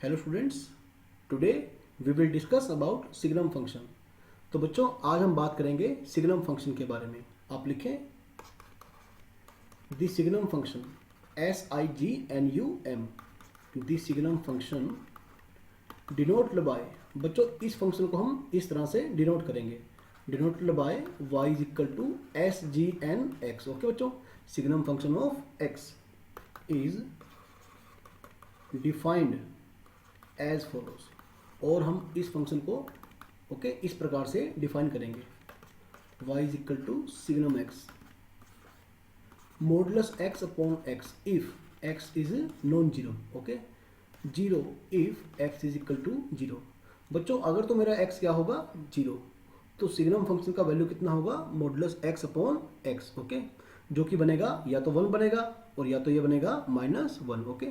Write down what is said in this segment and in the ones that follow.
Hello students, today we will discuss about signum function. तो बच्चों आज हम बात करेंगे सिग्नम फंक्शन के बारे में। आप लिखें the signum function SIGNUM। The signum function denote by, बच्चों इस फंक्शन को हम इस तरह से डिनोट करेंगे, denote by y is equal to SGN(x). Okay बच्चों, signum function of x is defined as follows. और हम इस फंक्शन को ओके इस प्रकार से डिफाइन करेंगे, y is equal to signum x modulus x upon x if x is non zero. Okay, zero if x is equal to zero. बच्चों अगर तो मेरा x क्या होगा जीरो, तो सिग्नम फंक्शन का वैल्यू कितना होगा modulus x upon x। Okay, जो कि बनेगा या तो 1 बनेगा और या तो ये बनेगा -1। Okay,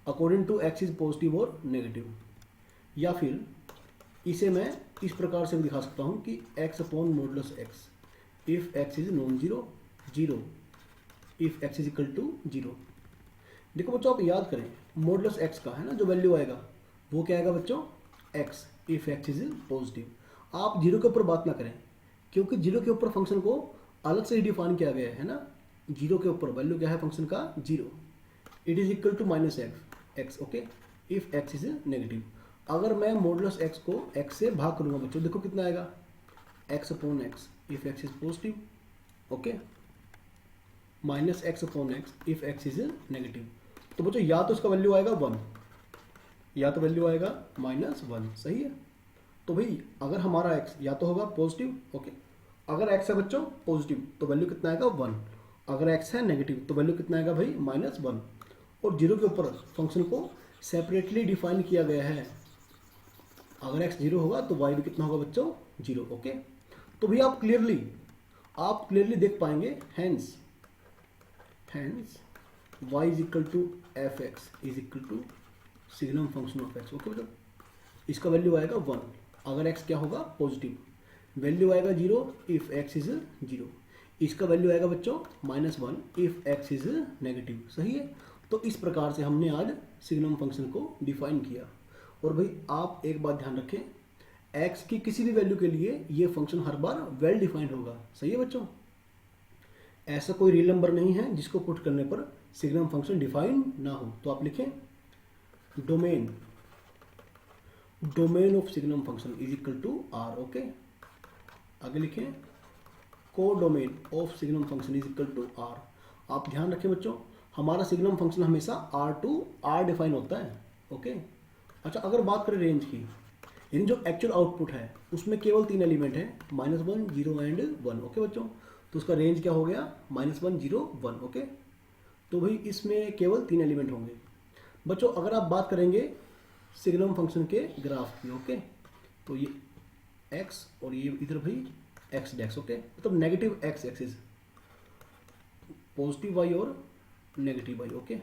according to x is positive और नेगेटिव। या फिर इसे मैं इस प्रकार से भी दिखा सकता हूँ कि x upon modulus x if x is non zero, zero if x is equal to zero. देखो बच्चों आप याद करें मॉडुलस x का है ना जो वैल्यू आएगा वो क्या आएगा बच्चों x if x is positive. आप जीरो के ऊपर बात ना करें क्योंकि जीरो के ऊपर फंक्शन को अलग से ही डिफाइन किया गया है ना। जीरो के ऊपर वैल्यू क्या है फंक्शन का zero, it is equal to -x। Okay, if x is negative. अगर मैं मॉडुलस x को x से भाग करूंगा बच्चों, देखो कितना आएगा x upon x if x is positive. Okay, -x upon x if x is negative. तो बच्चों या तो इसका वैल्यू आएगा 1 या तो वैल्यू आएगा -1। सही है, तो भाई अगर हमारा x या तो होगा पॉजिटिव। ओके, अगर x है बच्चों पॉजिटिव तो वैल्यू कितना आएगा 1, अगर x है नेगेटिव तो वैल्यू कितना आएगा भाई -1। और जीरो के ऊपर फंक्शन को सेपरेटली डिफाइन किया गया है, अगर x जीरो होगा तो y भी कितना होगा बच्चों जीरो। ओके, तो भी आप क्लियरली देख पाएंगे hence y is equal to fx is equal to signum function of x। Okay बच्चों, इसका वैल्यू आएगा 1 अगर x क्या होगा पॉजिटिव, वैल्यू आएगा 0 इफ x इज जीरो, इसका वैल्यू आएगा बच्चों -1 इफ x इज नेगेटिव। सही है, तो इस प्रकार से हमने आज सिग्नम फंक्शन को डिफाइन किया। और भाई आप एक बात ध्यान रखें, x की किसी भी वैल्यू के लिए ये फंक्शन हर बार वेल डिफाइंड होगा। सही है बच्चों, ऐसा कोई रियल नंबर नहीं है जिसको पुट करने पर सिग्नम फंक्शन डिफाइन ना हो। तो आप लिखें domain of signum function is equal to r। Okay, आगे लिखें codomain of signum function is equal to r। आप ध्यान रखें बच्चों, हमारा सिग्नम फंक्शन हमेशा r टू r डिफाइन होता है। ओके, अच्छा अगर बात करें रेंज की, यानी जो एक्चुअल आउटपुट है उसमें केवल 3 एलिमेंट है -1 0 एंड 1। ओके बच्चों, तो उसका रेंज क्या हो गया -1 0 1। ओके, तो भाई इसमें केवल 3 एलिमेंट होंगे बच्चों। अगर आप बात करेंगे सिग्नम फंक्शन के ग्राफ की, ओके, तो ये x और ये इधर भाई x डैक्स। ओके, मतलब negative x axis, positive y और negative y। Okay,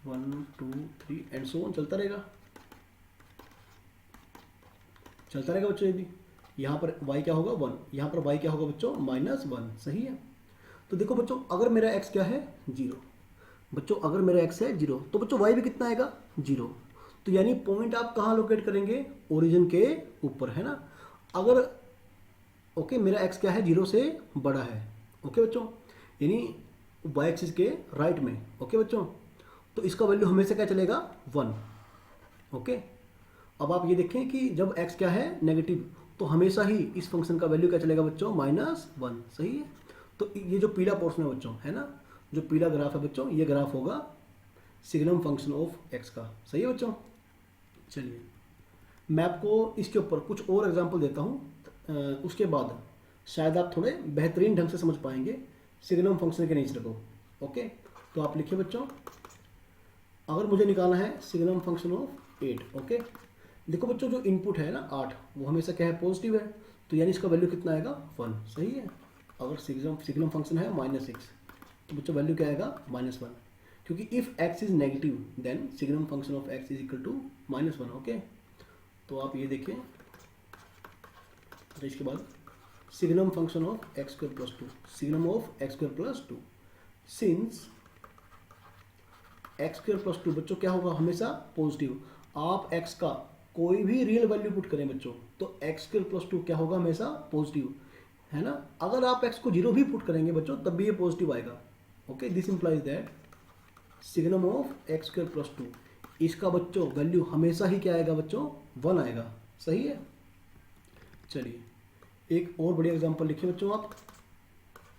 1 2 3 and so on चलता रहेगा बच्चों। ये भी यहाँ पर y क्या होगा 1, यहाँ पर y क्या होगा बच्चों -1। सही है, तो देखो बच्चों अगर मेरा x क्या है 0, बच्चों अगर मेरा x है 0 तो बच्चों y भी कितना आएगा 0। तो यानी पॉइंट आप कहाँ लोकेट करेंगे ओरिजिन के ऊपर, है ना। अगर ओके मेरा x क्या है 0 से बड़ा है, ओके बच्चों, यानी y एक्सिस के राइट में। ओके बच्चों, तो इसका वैल्यू हमेशा क्या चलेगा 1। ओके, अब आप ये देखें कि जब x क्या है नेगेटिव तो हमेशा ही इस फंक्शन का वैल्यू क्या चलेगा बच्चों -1। सही है, तो ये जो पीला पोर्शन है बच्चों, है ना, जो पीला ग्राफ है बच्चों, ये ग्राफ होगा सिग्नम फंक्शन ऑफ x का। सही है बच्चों, चलिए मैं आपको इसके ऊपर कुछ और एग्जांपल देता हूँ, उसके बाद शायद आप थोड़े बेहतरीन ढंग से समझ पाएंगे सिग्नम फंक्शन के नेचर को। ओके, तो आप लिखिए बच्चों, अगर मुझे निकालना है सिग्नम फंक्शन ऑफ 8। ओके, देखो बच्चों जो इनपुट है ना 8 वो हमेशा क्या है पॉजिटिव है, तो यानी इसका वैल्यू कितना आएगा 1। सही है, अगर सिग्नम फंक्शन है -6 तो बच्चों वैल्यू क्या आएगा -1, क्योंकि if x is negative then signum function of x is equal to -1। Okay, तो आप ये देखें, तो इसके बाद signum function of x² + 2, signum of x² + 2 since x² + 2 बच्चों क्या होगा हमेशा पॉजिटिव। आप x का कोई भी रियल वैल्यू पुट करें बच्चों तो एक्स स्क्वायर प्लस टू क्या होगा, हमेशा पॉजिटिव, है ना। अगर आप x को जीरो भी पुट करेंगे बच्चों तब भी ये पॉजिटिव आएगा। Okay, this implies that signum of x square plus two, इसका बच्चों वैल्यू हमेशा ही क्या आएगा बच्चों, 1 आएगा। सही है। चलिए एक और बढ़िया एग्जांपल लिखिए बच्चों आप।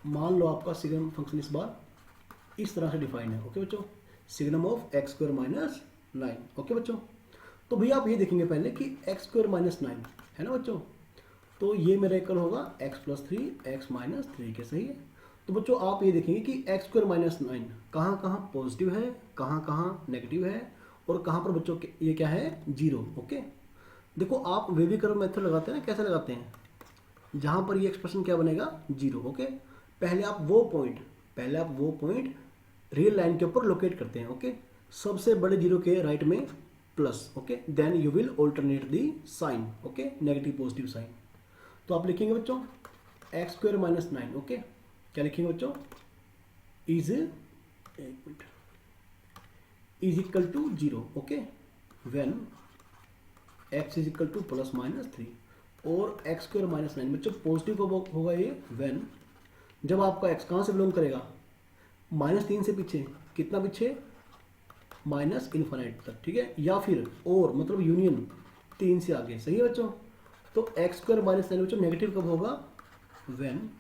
मान लो आपका सिग्नम फंक्शन इस बार इस तरह से डिफाइन है। ओके बच्चों, signum of x square minus 9। Okay बच्चों, तो भैया आप ये देखेंगे पहले कि एक्स स्क्वायर माइनस 9 है ना बच्चों, तो ये मेरा इक्वल होगा x plus three x minus three के। सही है। तो बच्चों आप ये देखेंगे कि एक्स स्क्वायर माइनस 9 कहाँ कहाँ पॉजिटिव है, कहाँ कहाँ नेगेटिव है, और कहाँ पर बच्चों ये क्या है, जीरो। ओके, देखो आप वेवी कर्व मेथड लगाते हैं ना, कैसे लगाते हैं, जहाँ पर ये एक्सप्रेशन क्या बनेगा, जीरो। ओके, पहले आप वो पॉइंट रियल लाइन के ऊपर लोकेट करते हैं। ओके, सबसे बड़े जीरो के राइट में plus. Okay, then you will alternate the sign. Okay, negative positive sign. तो आप लिखेंगे बच्चों एक्स स्क्वायर माइनस 9। ओके, क्या लिखेंगे बच्चों, is equal to zero. Okay, when x is equal to plus minus 3 और एक्स स्क्वायर माइनस 9 बच्चों positive कब होगा ये, व्हेन जब आपका एक्स कहाँ से बिलोंग करेगा, -3 से पीछे, कितना पीछे, माइनस इन्फाइनाइट तक। ठीक है, या फिर और मतलब यूनियन 3 से आगे। सही है बच्चों। तो एक्स स्क्वायर माइनस 9 बच्चों नेगेटिव कब होगा, when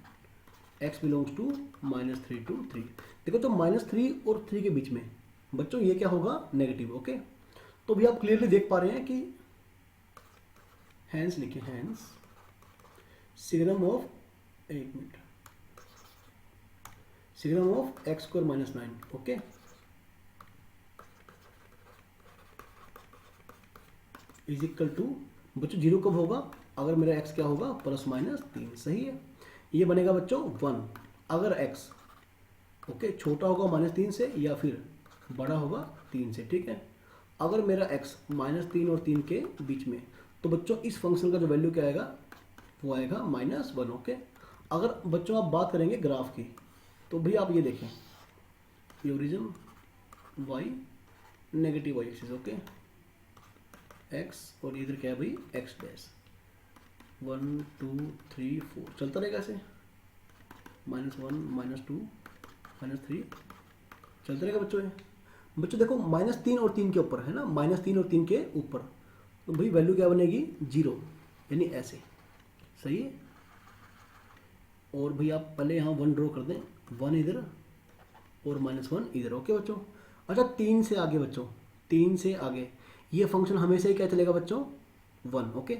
x belongs to -3 to 3। देखो तो -3 और 3 के बीच में बच्चों ये क्या होगा, नेगेटिव। ओके, तो भी आप क्लियरली देख पा रहे हैं कि हैंस लिखिए, हैंस सिग्नम ऑफ, एक मिनट, signum of x square minus 9। Okay, is equal to बच्चों जीरो कब होगा, अगर मेरा एक्स क्या होगा, प्लस माइनस 3। सही है, ये बनेगा बच्चों 1 अगर एक्स ओके छोटा होगा -3 से या फिर बड़ा होगा 3 से। ठीक है, अगर मेरा एक्स -3 और 3 के बीच में, तो बच्चों इस फंक्शन का जो वैल्यू क्या आएगा, वो आएगा -1। ओके, अगर बच्चों आप बात करेंगे ग्राफ की, तो भी आप ये देखें, ये origin y, negative y axis. Okay, x और इधर क्या है भाई, एक्स डैश, 1 2 3 4 चलता रहेगा ऐसे, -1 -2 -3 चलता रहेगा बच्चों। ये बच्चों देखो -3 और 3 के ऊपर है ना, -3 और 3 के ऊपर, तो भाई वैल्यू क्या बनेगी, 0, यानी ऐसे। सही है। और भाई आप पहले यहाँ 1 ड्रॉ कर दें, 1 इधर और -1 इधर। ओके बच्चों, अच्छा 3 से आगे बच्चों, 3 से आगे ये फंक्शन हमेशा ही क्या चलेगा बच्चों, 1। ओके,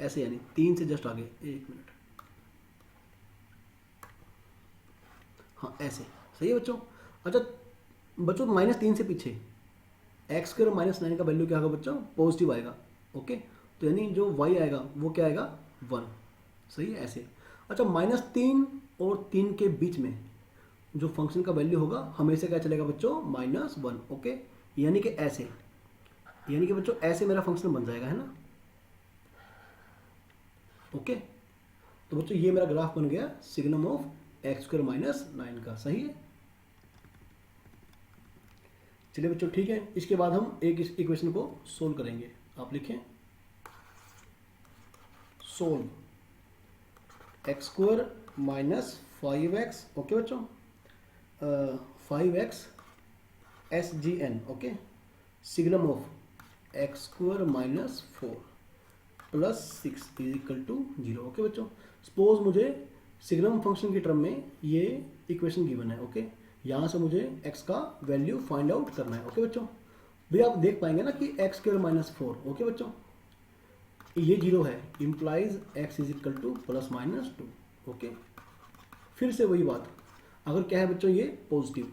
ऐसे यानी 3 से जस्ट आगे, एक मिनट, हाँ ऐसे। सही है बच्चों। अच्छा बच्चों -3 से पीछे एक्स स्क्वायर माइनस 9 का वैल्यू क्या होगा बच्चों, पॉजिटिव आएगा। ओके, तो यानी जो y आएगा वो क्या आएगा, 1। सही है, ऐसे। अच्छा -3 और 3 के बीच में जो फंक्शन का वैल्यू होगा हमेशा क्या चलेगा बच्चों, -1। ओके, यानी कि ऐसे, यानी कि बच्चों ऐसे मेरा फंक्शन बन जाएगा, है ना। ओके, तो बच्चों ये मेरा ग्राफ बन गया signum of x square minus 9 का। सही है। चलिए बच्चों ठीक है, इसके बाद हम एक इस इक्वेशन को सोल्व करेंगे। आप लिखें solve x square minus 5x। Okay बच्चों, 5x SGN। Okay, signum of x square minus 4 plus 6 is equal to 0। Okay बच्चों, सपोज मुझे सिग्नम फंक्शन की टर्म में ये इक्वेशन गिवन है। ओके, यहाँ से मुझे x का वैल्यू फाइंड आउट करना है। ओके बच्चों, भैया आप देख पाएंगे ना कि एक्स स्क्वायर माइनस 4। ओके बच्चों, ये 0 है, implies x is equal to plus minus 2। Okay, फिर से वही बात, अगर क्या है बच्चों ये पॉजिटिव,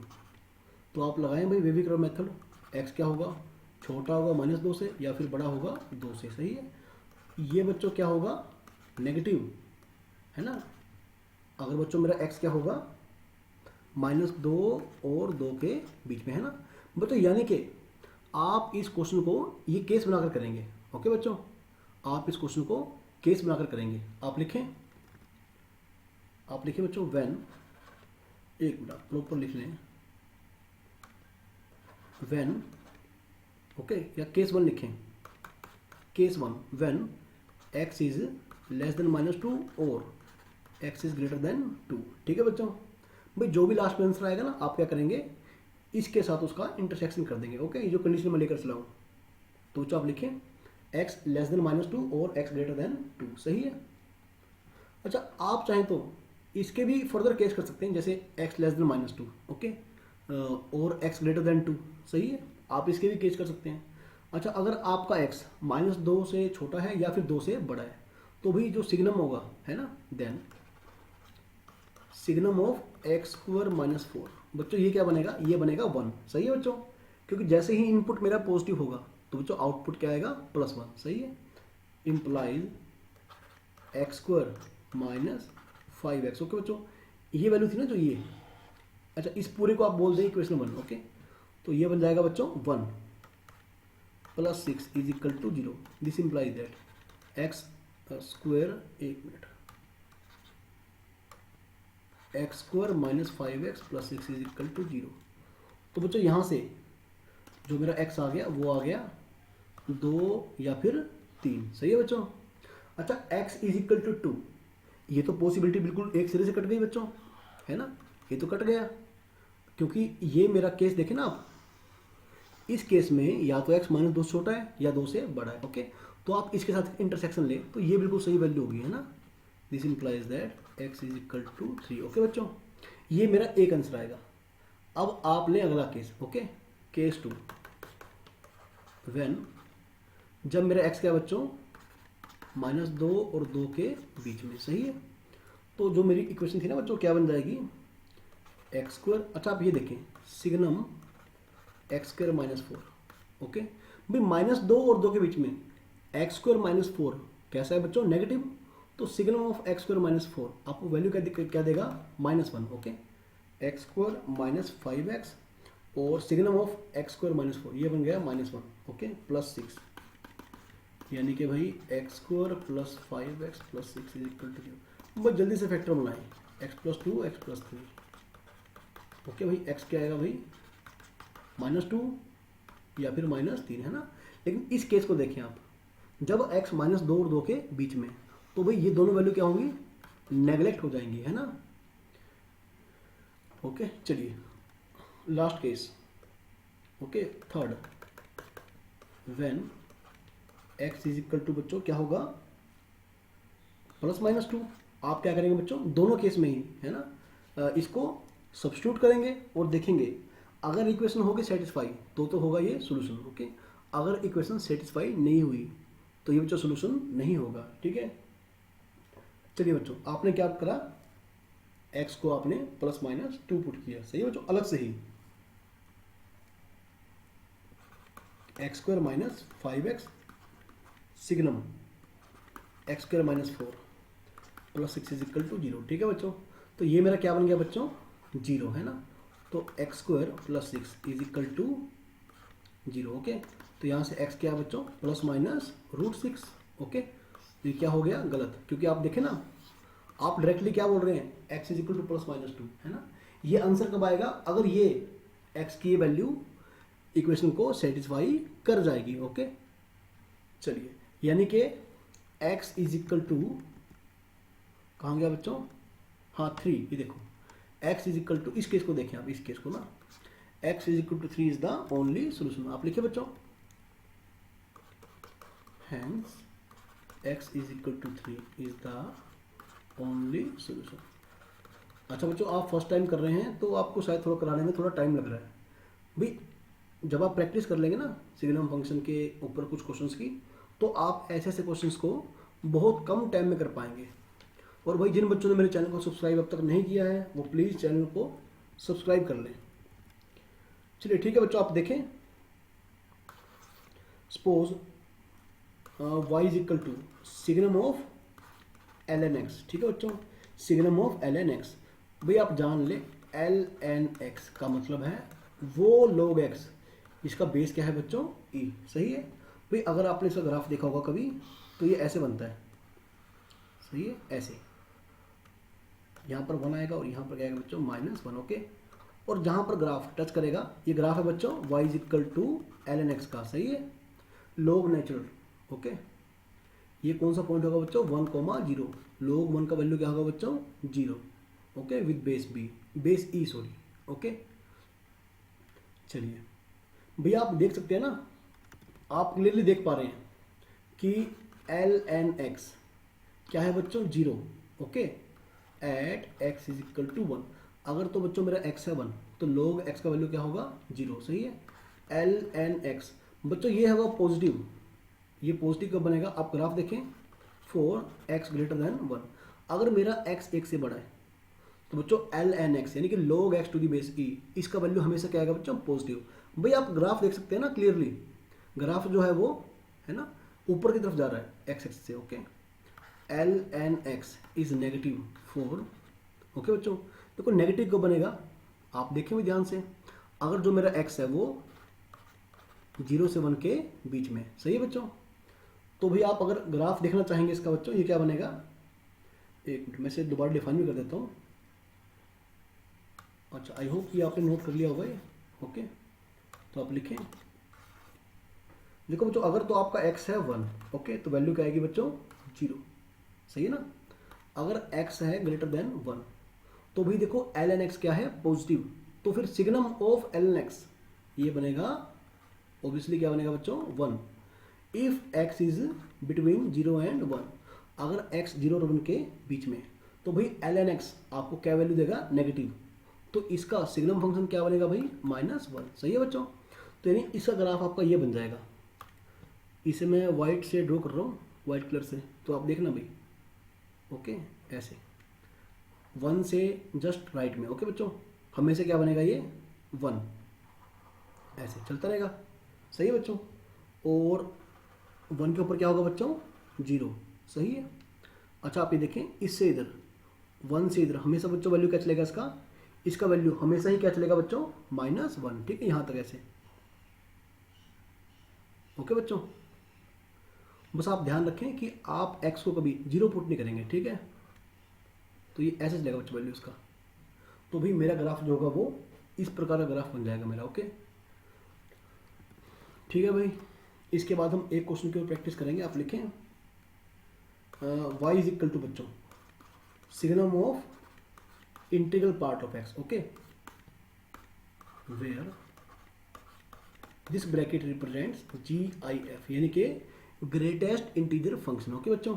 तो आप लगाएं भाई वेवी कर्व मेथड, x क्या होगा, छोटा होगा -2 से या फिर बड़ा होगा 2 से। सही है। ये बच्चों क्या होगा, नेगेटिव, है ना। अगर बच्चों मेरा x क्या होगा, -2 और 2 के बीच में, है ना बच्चों। यानी कि आप इस क्वेश्चन को ये केस बनाकर करेंगे। ओके बच्चों, आप इस क्वेश्चन को केस बनाकर करेंगे। आप लिखें बच्चों व्हेन, एक मिनट प्रॉपर लिख लें, व्हेन। ओके, या केस 1 लिखें, case one when x is less then -2 और x इज ग्रेटर देन 2। ठीक है बच्चों, भाई जो भी लास्ट में आंसर आएगा ना आप क्या करेंगे, इसके साथ उसका इंटरसेक्शन कर देंगे। ओके, ये जो कंडीशन मैं लेकर चला हूँ, तो बच्चों आप लिखें x लेस देन -2 और x ग्रेटर देन 2। सही है। अच्छा, आप चाहें तो इसके भी फर्दर केस कर सकते हैं, जैसे x लेस देन -2 ओके और x ग्रेटर देन 2। सही है, आप इसके भी केस कर सकते हैं। अच्छा, अगर आपका x -2 से छोटा है या फिर 2 से बड़ा है, तो भाई जो सिग्नम होगा है ना, देन सिग्नम ऑफ x² -4। बच्चों ये क्या बनेगा, ये बनेगा 1। सही है बच्चों, क्योंकि जैसे ही इनपुट मेरा पॉजिटिव होगा तो बच्चों आउटपुट क्या आएगा, +1। सही है, इम्प्लाइज x² -5x। ओके बच्चों, ये वैल्यू थी ना जो ये, अच्छा इस पूरे को आप बोल दें इक्वेशन 1। ओके, तो ये बन जाएगा बच्चों 1 + 6 is equal to 0। This implies that x², एक minute, x² -5x + 6 is equal to 0। तो बच्चों यहाँ से जो मेरा x आ गया वो आ गया 2 या फिर 3। सही है बच्चों। अच्छा, x इज इक्वल टू 2, ये तो पॉसिबिलिटी बिल्कुल एक सिरे से कट गई बच्चों, है ना, ये तो कट गया, क्योंकि ये मेरा केस देखें ना आप, इस केस में या तो x -2 से छोटा है या 2 से बड़ा है। ओके, तो आप इसके साथ इंटरसेक्शन ले तो ये बिल्कुल सही वैल्यू होगी, है ना। This implies that x is equal to 3। Okay बच्चों, ये मेरा एक आंसर आएगा। अब आप लें अगला केस। ओके, केस 2 व्हेन, जब मेरा x क्या बच्चों, -2 और 2 के बीच में। सही है, तो जो मेरी इक्वेशन थी ना बच्चों, क्या बन जाएगी, x²। अच्छा आप ये देखें, सिग्नम x² -4। ओके भाई, -2 और 2 के बीच में x² -4 कैसा है बच्चों, नेगेटिव। तो सिग्नम ऑफ x² -4 आपको वैल्यू क्या देगा, -1। ओके, x² -5x और सिग्नम ऑफ x² -4 ये बन गया -1। ओके, +6, यानी कि भाई x² + 5x + 6 is equal to 0। बस जल्दी से फैक्टर बनाएं, x + 2 x + 3। ओके भाई, x क्या आएगा भाई, -2 या फिर -3, है ना। लेकिन इस केस को देखें आप, जब x -2 और 2 के बीच में, तो भाई ये दोनों वैल्यू क्या होंगी, नेगलेक्ट हो जाएंगी, है ना। ओके चलिए last case. Okay, third when x is equal to बच्चों क्या होगा, +-2। आप क्या करेंगे बच्चों, दोनों केस में ही, है ना, इसको सब्स्टिट्यूट करेंगे और देखेंगे अगर इक्वेशन होगी सेटिस्फाई तो होगा ये सोल्यूशन। ओके, अगर इक्वेशन सेटिस्फाई नहीं हुई तो ये बच्चों सोल्यूशन नहीं होगा। ठीक है, चलिए बच्चों, आपने क्या करा, x को आपने +-2 पुट किया। सही है बच्चों, अलग से ही x² -5x signum x² -4 + 6 is equal to 0। ठीक है बच्चों, तो ये मेरा क्या बन गया बच्चों, 0, है ना। तो x² + 6 is equal to 0। Okay, तो यहाँ से x क्या है बच्चों, ±√6। ओके, तो ये क्या हो गया, गलत, क्योंकि आप देखें ना, आप डायरेक्टली क्या बोल रहे हैं, x इज इक्वल टू +-2, है ना। ये आंसर कब आएगा, अगर ये x की वैल्यू इक्वेशन को सेटिस्फाई कर जाएगी। ओके, चलिए, यानी कि x इज इक्वल टू, कहाँ गया बच्चों, हाँ 3। ये देखो x इज इक्वल टू, इस केस को देखें आप, इस केस को ना, x is equal to 3 is the only solution. आप लिखे बच्चों, hence x is equal to 3 is the only solution. अच्छा बच्चों, आप फर्स्ट टाइम कर रहे हैं तो आपको शायद थोड़ा कराने में थोड़ा टाइम लग रहा है। भाई जब आप प्रैक्टिस कर लेंगे ना सिग्नम फंक्शन के ऊपर कुछ क्वेश्चंस की, तो आप ऐसे ऐसे क्वेश्चंस को बहुत कम टाइम में कर पाएंगे। और भाई जिन बच्चों ने मेरे चैनल को सब्सक्राइब अब तक नहीं किया है वो प्लीज़ चैनल को सब्सक्राइब कर लें। चलिए ठीक है बच्चों, आप देखें, suppose y is equal to signum of ln x। ठीक है बच्चों, सिग्नम ऑफ ln x, भाई आप जान ले ln x का मतलब है वो log x, इसका बेस क्या है बच्चों, e। सही है भाई, अगर आपने इसका ग्राफ देखा होगा कभी तो ये ऐसे बनता है। सही है, ऐसे यहाँ पर 1 आएगा और यहाँ पर क्या आएगा बच्चों, -1। ओके, और जहाँ पर ग्राफ टच करेगा, ये ग्राफ है बच्चों y is equal to ln x का। सही है, log नेचुरल ओके, ये कौन सा पॉइंट होगा बच्चों, 1,0, log 1 का वैल्यू क्या होगा बच्चों, 0, okay, with base E sorry, okay. चलिए भैया आप देख सकते हैं ना, आप क्लियरली देख पा रहे हैं कि ln(x) क्या है बच्चों, 0, okay, at x is equal to 1। अगर तो बच्चों मेरा x है 1 तो log x का वैल्यू क्या होगा, 0, सही है। ln(x) बच्चों ये होगा पॉजिटिव, ये पॉजिटिव कब बनेगा, आप ग्राफ देखें, फॉर x ग्रेटर देन 1। अगर मेरा x 1 से बड़ा है तो बच्चों ln(x) यानी कि log x to the base e, इसका वैल्यू हमेशा क्या आएगा बच्चों, पॉजिटिव। भाई आप ग्राफ देख सकते हैं ना क्लियरली, ग्राफ जो है वो है ना ऊपर की तरफ जा रहा है x एक्सिस से, okay. ln(x) is negative 4, okay बच्चों। देखो नेगेटिव कब बनेगा, आप देखें भी ध्यान से, अगर जो मेरा x है वो 0 से 1 के बीच में, सही है बच्चों। तो भी आप अगर ग्राफ देखना चाहेंगे इसका बच्चों, ये क्या बनेगा, एक मिनट मैं से दोबारा डिफाइन भी कर देता हूँ। अच्छा, आई होप कि आपने नोट कर लिया होगा ये, ओके। तो आप लिखें, देखो बच्चों अगर तो आपका x है 1, ओके, तो वैल्यू क्या आएगी बच्चों, 0, सही है ना। अगर x है ग्रेटर देन 1 तो भी देखो ln(x) क्या है, पॉजिटिव, तो फिर सिग्नम ऑफ ln(x) ये बनेगा ऑब्वियसली क्या बनेगा बच्चों, 1। If x is between 0 and 1, अगर x 0 और 1 के बीच में, तो भाई ln(x) आपको क्या वैल्यू देगा, नेगेटिव, तो इसका सिग्नम फंक्शन क्या बनेगा भाई, -1, सही है बच्चों। तो यानी इसका ग्राफ आपका ये बन जाएगा, इसे मैं वाइट से ड्रॉ कर रहा हूँ, वाइट कलर से, तो आप देखना भाई, ओके, ऐसे 1 से जस्ट राइट में, ओके बच्चों, हमेशा क्या बनेगा ये 1, ऐसे चलता रहेगा, सही है बच्चों। और 1 के ऊपर क्या होगा बच्चों, 0, सही है। अच्छा आप ये देखें, इससे इधर 1 से इधर हमेशा बच्चों वैल्यू क्या चलेगा इसका, इसका वैल्यू हमेशा ही क्या चलेगा बच्चों, -1, ठीक है, यहाँ तक ऐसे, ओके बच्चों। बस आप ध्यान रखें कि आप x को कभी 0 पुट नहीं करेंगे, ठीक है। तो ये ऐसे चलेगा बच्चों वैल्यू इसका, तो भी मेरा ग्राफ जो होगा वो इस प्रकार का ग्राफ बन जाएगा मेरा, ओके, ठीक है भाई। इसके बाद हम एक क्वेश्चन की ओर प्रैक्टिस करेंगे, आप लिखें y इज इक्वल टू बच्चों signum of integral part of x, okay, where this bracket represents GIF यानी कि ग्रेटेस्ट इंटीजर फंक्शन, ओके बच्चों,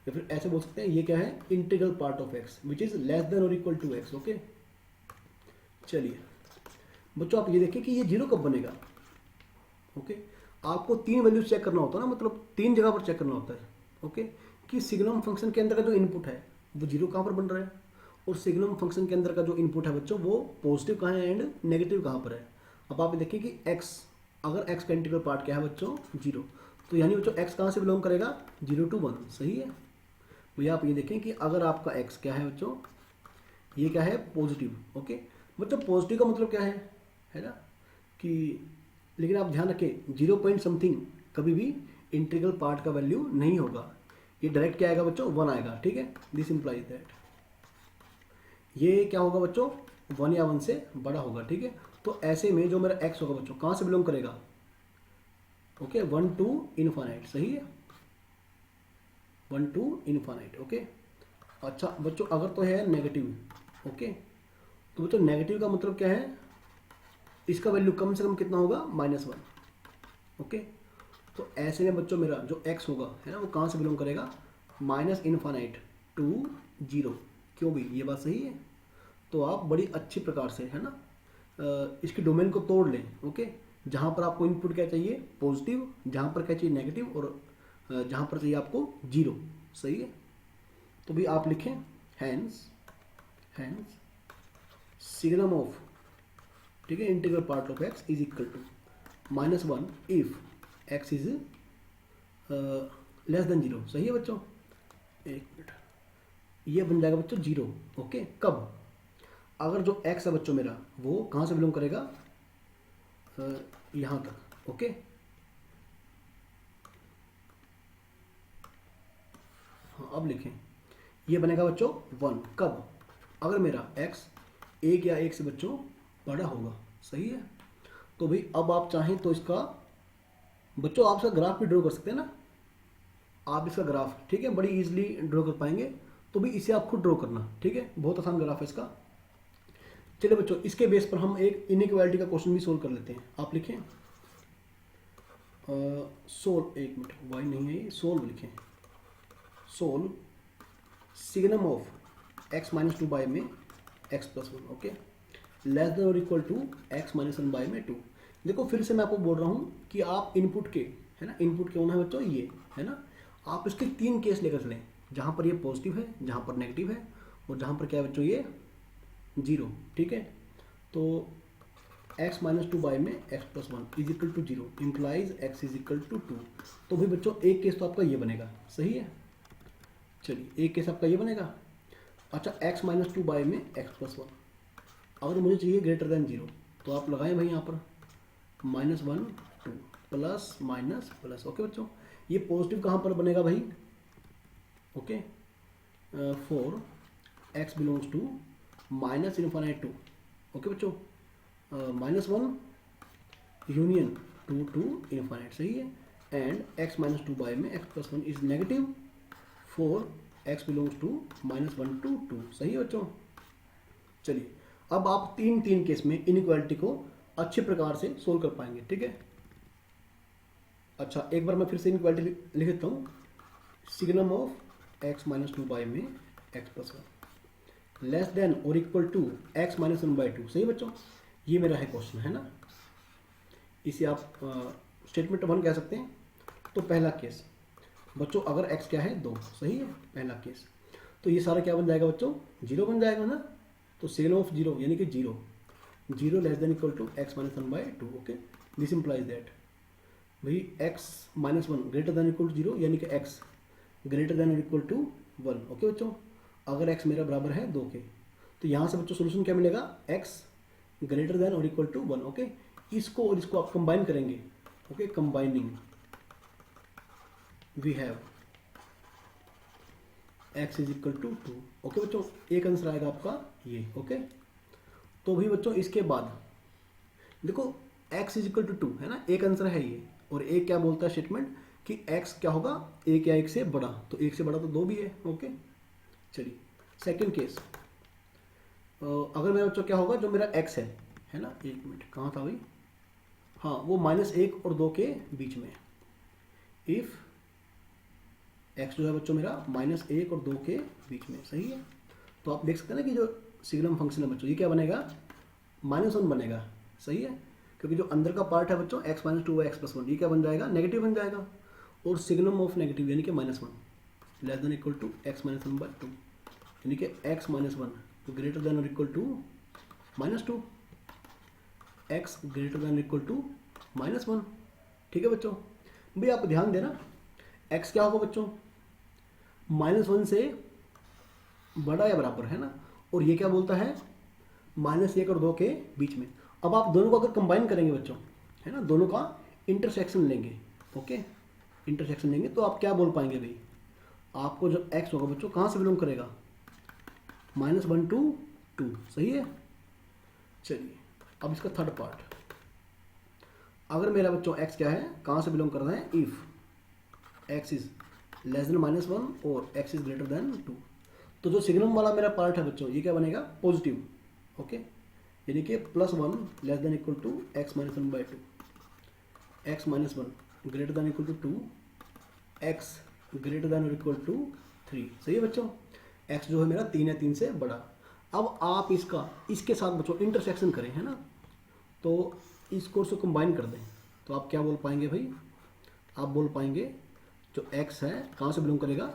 या फिर ऐसे बोल सकते हैं ये क्या है, integral part of x which is less than और इक्वल टू x, ओके। चलिए बच्चों आप ये देखें कि ये 0 कब बनेगा, ओके। आपको 3 वैल्यू चेक करना होता है ना, मतलब 3 जगह पर चेक करना होता है, ओके, कि सिग्नम फंक्शन के अंदर का जो इनपुट है वो 0 कहाँ पर बन रहा है, और सिग्नम फंक्शन के अंदर का जो इनपुट है बच्चों वो पॉजिटिव कहाँ है एंड नेगेटिव कहाँ पर है। अब आप देखिए कि x, अगर x का इंटीग्रल पार्ट क्या है बच्चों, 0, तो यानी बच्चों x कहाँ से बिलोंग करेगा, 0 to 1, सही है भैया। आप ये देखें कि अगर आपका x क्या है बच्चों, ये क्या है, पॉजिटिव, ओके। बच्चों पॉजिटिव का मतलब क्या है ना, कि लेकिन आप ध्यान रखें 0 पॉइंट समथिंग कभी भी इंटीग्रल पार्ट का वैल्यू नहीं होगा, ये डायरेक्ट क्या आएगा बच्चों, 1 आएगा, ठीक है। दिस इंप्लाइज दैट ये क्या होगा बच्चों, 1 या 1 से बड़ा होगा, ठीक है। तो ऐसे में जो मेरा x होगा बच्चों कहाँ से बिलोंग करेगा, ओके, 1 to इन्फानाइट, सही है, 1 to इन्फानाइट, ओके। अच्छा बच्चों अगर तो है नेगेटिव, ओके, तो बच्चों नेगेटिव का मतलब क्या है, इसका वैल्यू कम से कम कितना होगा, -1, ओके। तो ऐसे में बच्चों मेरा जो x होगा है ना वो कहाँ से बिलोंग करेगा, -इन्फानाइट टू 0, क्यों भी, ये बात सही है। तो आप बड़ी अच्छी प्रकार से है ना इसकी डोमेन को तोड़ लें, ओके, जहाँ पर आपको इनपुट क्या चाहिए, पॉजिटिव, जहाँ पर क्या चाहिए नेगेटिव, और जहाँ पर चाहिए आपको 0, सही है। तो भी आप लिखें हैंस सिग्नम ऑफ, ठीक है, integral part of x is equal to -1 if x is less than 0, सही है बच्चों। एक मिनट, ये बन जाएगा बच्चों 0, ओके। कब, अगर जो x है बच्चों मेरा वो कहाँ से बिलोंग करेगा, यहाँ तक, ओके। हाँ अब लिखें, ये बनेगा बच्चों 1 कब, अगर मेरा x 1 या 1 से बच्चों बड़ा होगा, सही है। तो भाई अब आप चाहें तो इसका बच्चों आप इसका ग्राफ भी ड्रॉ कर सकते हैं ना, आप इसका ग्राफ, ठीक है, बड़ी इजीली ड्रॉ कर पाएंगे। तो भी इसे आप खुद ड्रॉ करना, ठीक है, बहुत आसान ग्राफ है इसका। चलिए बच्चों, इसके बेस पर हम एक इनइक्वालिटी का क्वेश्चन भी सोल्व कर लेते हैं। आप लिखें सोल्व, एक मिनट, वाई नहीं है ये, सोल्व लिखें। Solve signum of x minus 2 by में x plus 1, okay, less than और equal to x minus 1 by में 2। देखो फिर से मैं आपको बोल रहा हूँ कि आप इनपुट के, है ना, इनपुट के होना है बच्चों ये, है ना, आप इसके 3 केस लेकर चलें, जहाँ पर ये पॉजिटिव है, जहाँ पर नेगेटिव है, और जहाँ पर क्या है बच्चों ये 0, ठीक है। तो x माइनस 2 बाई में x plus 1 is equal to 0 implies x is equal to 2। तो भाई बच्चों एक केस तो आपका ये बनेगा, सही है। चलिए एक केस आपका ये बनेगा। अच्छा, x माइनस 2 बाई में x प्लस 1, अगर मुझे चाहिए ग्रेटर देन 0, तो आप लगाएं भाई यहाँ पर -1 2 प्लस माइनस प्लस, ओके बच्चों। ये पॉजिटिव कहाँ पर बनेगा भाई, okay, for x belongs to minus infinite 2, okay बच्चों, -1 यूनियन 2 टू इनफाइनाइट, सही है। एंड x माइनस 2 बाई में x plus 1 is negative for x belongs to -1 to 2, सही है बच्चों। चलिए अब आप तीन केस में इनइक्वालिटी को अच्छे प्रकार से सोल्व कर पाएंगे, ठीक है। अच्छा, एक बार मैं फिर से इनइक्वालिटी लिख देता हूँ। Signum of x minus 2 by में x प्लस 1 लेस देन और equal to x minus 1 by 2, सही बच्चों। ये मेरा है क्वेश्चन, है ना, इसे आप स्टेटमेंट 1 कह सकते हैं। तो पहला केस बच्चों, अगर x क्या है 2, सही है, पहला केस, तो ये सारा क्या बन जाएगा बच्चों, 0 बन जाएगा ना। तो सिग्नम ऑफ 0 यानी कि 0 less than equal to x minus 1 by 2, okay. This implies that भाई x minus 1 greater than equal to 0 यानी कि x greater than equal to 1, okay बच्चों। अगर x मेरा बराबर है 2 के, तो यहाँ से बच्चों सोल्यूशन क्या मिलेगा, x ग्रेटर देन और इक्वल टू 1, ओके। इसको और इसको आप कंबाइन करेंगे, okay, combining we have x is equal to 2, okay बच्चों। एक आंसर आएगा आपका ये, ओके। तो भी बच्चों इसके बाद देखो x इज इक्वल टू 2 है ना, एक आंसर है ये, और एक क्या बोलता है स्टेटमेंट कि x क्या होगा, 1 या 1 से बड़ा, तो 1 से बड़ा तो 2 भी है, ओके। चलिए सेकंड केस, अगर मेरा बच्चों क्या होगा, जो मेरा x है ना, एक मिनट कहाँ था भाई, हाँ, वो -1 और 2 के बीच में। इफ x जो है बच्चों मेरा -1 और 2 के बीच में, सही है। तो आप देख सकते हैं ना कि जो सिग्नम फंक्शन है बच्चों, ये क्या बनेगा, -1 बनेगा, सही है, क्योंकि जो अंदर का पार्ट है बच्चों x माइनस 2 x प्लस 1, ये क्या बन जाएगा, नेगेटिव बन जाएगा। और सिग्नम ऑफ नेगेटिव यानी कि -1 less than equal to x minus 1 by 2, यानी कि x माइनस 1 ग्रेटर देन और equal to -2, x greater than equal to -1, ठीक है बच्चों। भाई आप ध्यान देना, x क्या होगा बच्चों, -1 से बड़ा या बराबर, है ना, और ये क्या बोलता है, -1 और 2 के बीच में। अब आप दोनों को अगर कंबाइन करेंगे बच्चों, है ना, दोनों का इंटरसेक्शन लेंगे, ओके, इंटरसेक्शन लेंगे, तो आप क्या बोल पाएंगे भाई, आपको जो x होगा बच्चों कहाँ से बिलोंग करेगा, -1 टू 2, सही है। चलिए अब इसका थर्ड पार्ट, अगर मेरा बच्चों x क्या है, कहाँ से बिलोंग कर रहा है, if x is less then -1 और x इज ग्रेटर देन 2, तो जो सिग्नम वाला मेरा पार्ट है बच्चों, ये क्या बनेगा, पॉजिटिव, ओके, यानी कि +1 less than equal to x minus 1 by 2, x minus 1 greater than equal to 2, x greater than equal to 3, सही है बच्चों। x जो है मेरा 3 है, 3 से बड़ा। अब आप इसके साथ बच्चों इंटरसेक्शन करें, है ना, तो इसको उसको कंबाइन कर दें, तो आप क्या बोल पाएंगे भाई, आप बोल पाएंगे जो x है कहाँ से बिलोंग करेगा,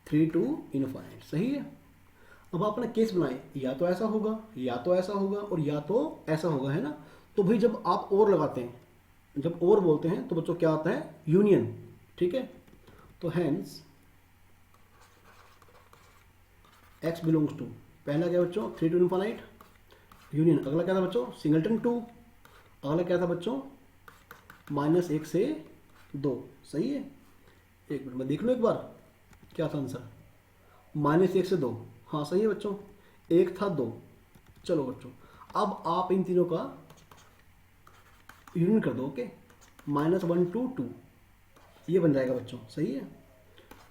3 टू इनफाइनाइट, सही है। अब आपने केस बनाए, या तो ऐसा होगा, या तो ऐसा होगा, और या तो ऐसा होगा, है ना। तो भाई जब आप और लगाते हैं, जब और बोलते हैं, तो बच्चों क्या आता है, यूनियन, ठीक है। तो हैंस x बिलोंग्स टू, पहला क्या बच्चों, 3 टू इनफाइनाइट यूनियन, अगला क्या था बच्चों, सिंगलटन 2, अगला क्या था बच्चों, -1 से 2, सही है। एक मिनट में देख लो एक बार क्या था आंसर, -1 से 2, हाँ सही है बच्चों, एक था 2। चलो बच्चों अब आप इन तीनों का यूनियन कर दो, ओके, -1 टू 2, ये बन जाएगा बच्चों, सही है।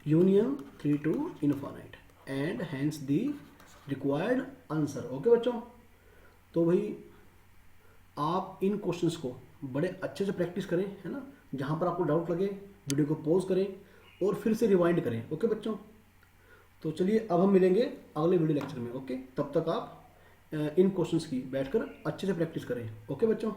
Union 3 to infinite and hence the required answer. Okay बच्चों, तो भाई आप इन क्वेश्चंस को बड़े अच्छे से प्रैक्टिस करें, है ना। जहाँ पर आपको डाउट लगे वीडियो को पॉज करें और फिर से रिवाइंड करें। ओके बच्चों, तो चलिए अब हम मिलेंगे अगले वीडियो लेक्चर में। ओके, तब तक आप इन क्वेश्चंस की बैठकर अच्छे से प्रैक्टिस करें। ओके बच्चों।